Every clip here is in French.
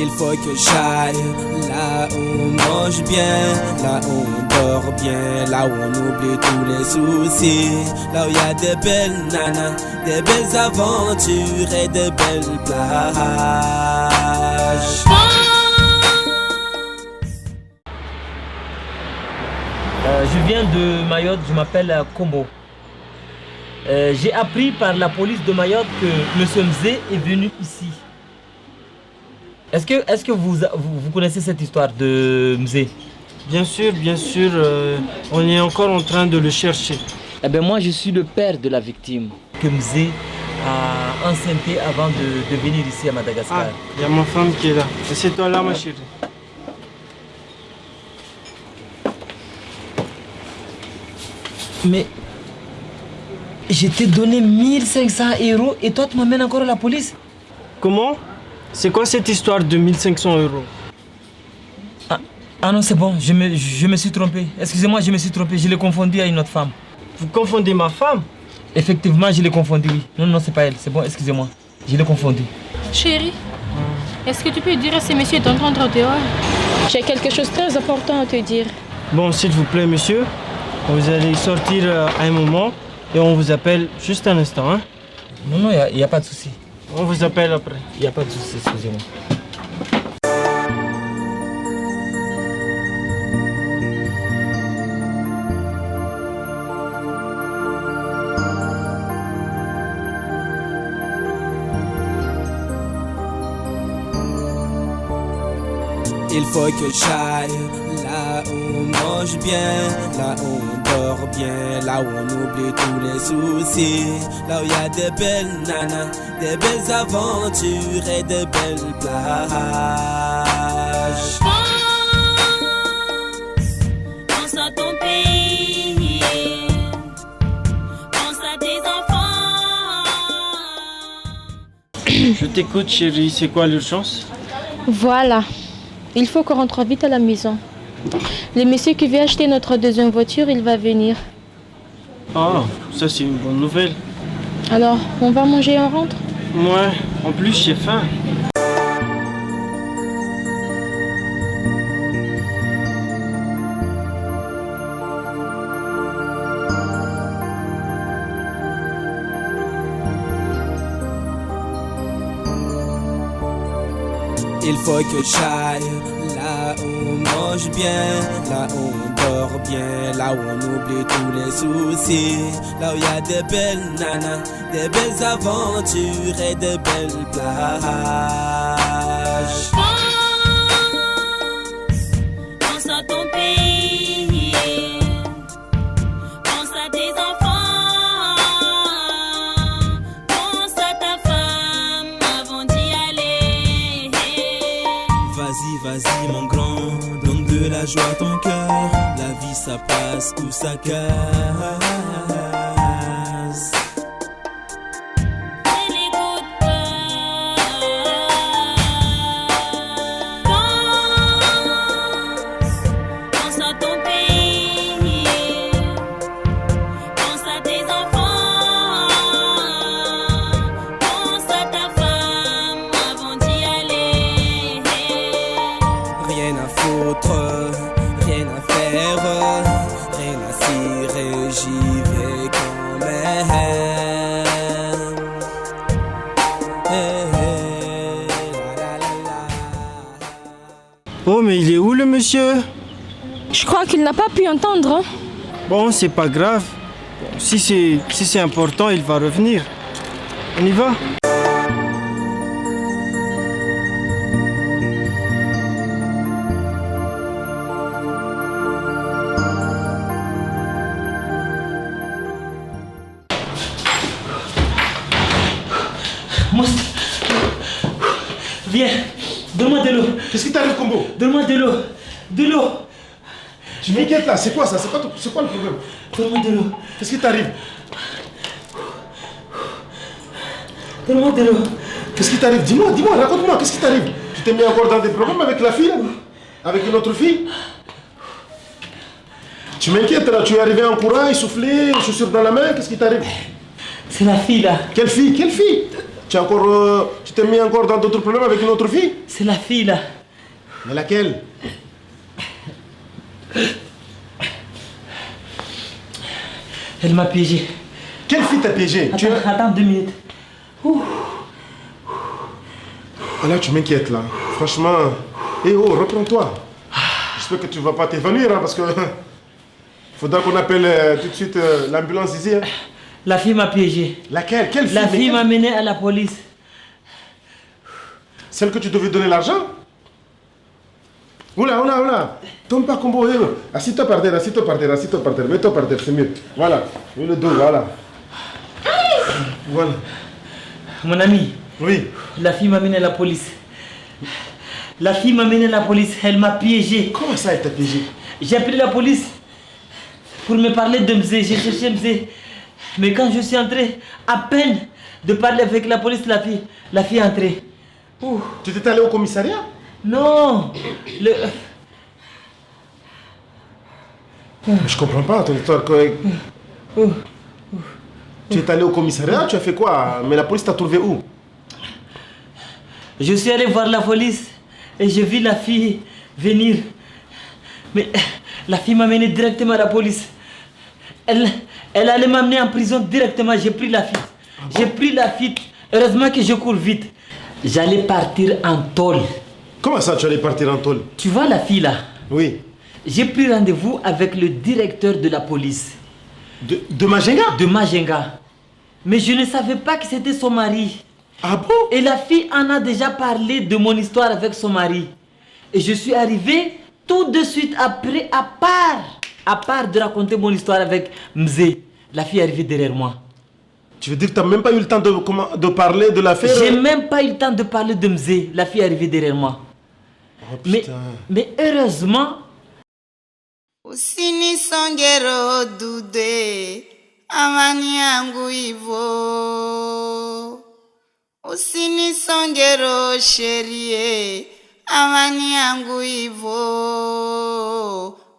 Il faut que j'aille là où on mange bien, là où on dort bien, là où on oublie tous les soucis, là où il y a des belles nanas, des belles aventures et des belles plages. Je viens de Mayotte, je m'appelle Kombo. J'ai appris par la police de Mayotte que M. Mzé est venu ici. Est-ce que vous connaissez cette histoire de Mzé? Bien sûr, on est encore en train de le chercher. Eh bien moi je suis le père de la victime. Que Mzé a enceinté avant de venir ici à Madagascar. Ah, il y a ma femme qui est là. C'est toi là ma chérie. Mais je t'ai donné 1500 € et toi tu m'amènes encore à la police? Comment? C'est quoi cette histoire de 1500 €? Ah non, c'est bon, je me suis trompé. Excusez-moi, je me suis trompé, je l'ai confondu à une autre femme. Vous confondez ma femme? Effectivement, je l'ai confondu, oui. Non, c'est pas elle, c'est bon, excusez-moi. Je l'ai confondu. Chérie, est-ce que tu peux dire à ces messieurs d'entendre dehors? J'ai quelque chose de très important à te dire. Bon, s'il vous plaît, monsieur, vous allez sortir à un moment et on vous appelle juste un instant, hein? Non, il n'y a pas de souci. On vous appelle après. Il n'y a pas de souci, excusez-moi. Il faut que j'aille là où on mange bien, là où on dort bien, là où on oublie tous les soucis, là où il y a des belles nanas, des belles aventures et des belles plages. Pense à ton pays, pense à tes enfants. Je t'écoute chérie, c'est quoi l'urgence? Voilà. Il faut qu'on rentre vite à la maison. Le monsieur qui veut acheter notre deuxième voiture, il va venir. Ah, ça c'est une bonne nouvelle. Alors, on va manger et on rentre? Ouais, en plus j'ai faim. Il faut que j'aille là où on mange bien, là où on dort bien, là où on oublie tous les soucis, là où il y a des belles nanas, des belles aventures et des belles plages. Pense à ton pays, pense à tes enfants, pense à ta femme avant d'y aller. Vas-y mon grand, donne de la joie à ton cœur, la vie ça passe ou ça casse. Ne l'écoute pas. Pense à ton pays, pense à tes enfants, pense à ta femme avant d'y aller. Rien à foutre, rien à faire, rien à cirer, j'y vais quand même. Hey, hey, la, la, la. Oh mais il est où le monsieur? Je crois qu'il n'a pas pu entendre. Bon, c'est pas grave. Bon, si c'est important, il va revenir. On y va? Viens, donne-moi de l'eau. Qu'est-ce qui t'arrive, Kombo? Donne-moi de l'eau. De l'eau. Tu m'inquiètes là, c'est quoi ça? C'est quoi le problème? Donne-moi de l'eau. Qu'est-ce qui t'arrive? Donne-moi de l'eau. Qu'est-ce qui t'arrive? Dis-moi, raconte-moi, qu'est-ce qui t'arrive? Tu t'es mis encore dans des problèmes avec la fille? Avec une autre fille? Tu m'inquiètes là, tu es arrivé en courant, essoufflé, chaussures dans la main, qu'est-ce qui t'arrive? C'est la fille là. Quelle fille? Quelle fille? Tu t'es mis encore dans d'autres problèmes avec une autre fille? C'est la fille là. Mais laquelle? Elle m'a piégé. Quelle fille t'a piégé? Attends 2 minutes. Ah là, tu m'inquiètes là. Franchement. Eh oh, reprends-toi. J'espère que tu vas pas t'évanouir, hein, parce que faudra qu'on appelle tout de suite l'ambulance ici. Hein. La fille m'a piégé. Laquelle? Quelle fille? La fille m'a mené à la police. Celle que tu devais donner l'argent? Oula. Tombe pas combo. Assis-toi par terre. Mets-toi par terre, c'est mieux. Voilà. Mets le dos, voilà. Voilà. Mon ami. Oui. La fille m'a mené à la police. La fille m'a mené à la police. Elle m'a piégé. Comment ça, elle t'a piégé? J'ai appelé la police pour me parler de Mzé. J'ai cherché Mzé. Mais quand je suis entré, à peine de parler avec la police, la fille est entrée. Ouh. Tu t'es allé au commissariat? Non. Mais je comprends pas ton histoire. Tu es allé au commissariat, tu as fait quoi? Mais la police t'a trouvé où? Je suis allé voir la police et j'ai vu la fille venir. Mais la fille m'a mené directement à la police. Elle allait m'amener en prison directement. J'ai pris la fuite. Ah bon? J'ai pris la fuite. Heureusement que je cours vite. J'allais partir en tôle. Comment ça, tu allais partir en tôle? Tu vois la fille là? Oui. J'ai pris rendez-vous avec le directeur de la police. De Majenga? De Majenga. Mais je ne savais pas que c'était son mari. Ah bon? Et la fille en a déjà parlé de mon histoire avec son mari. Et je suis arrivé tout de suite après, à part de raconter mon histoire avec Mzé. La fille est arrivée derrière moi. Tu veux dire que tu n'as même pas eu le temps de parler de l'affaire? J'ai même pas eu le temps de parler de Mzé. La fille est arrivée derrière moi. Oh, putain. Mais heureusement... Usini songero dude amani yangu ivo. Usini songero sherie amani yangu ivo.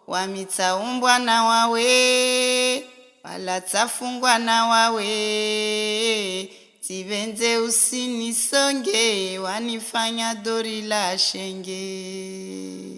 Wamitaumbwa na wawe wala tafungwa na wawe. Tivenze usini songe wanifanya dori la shenge.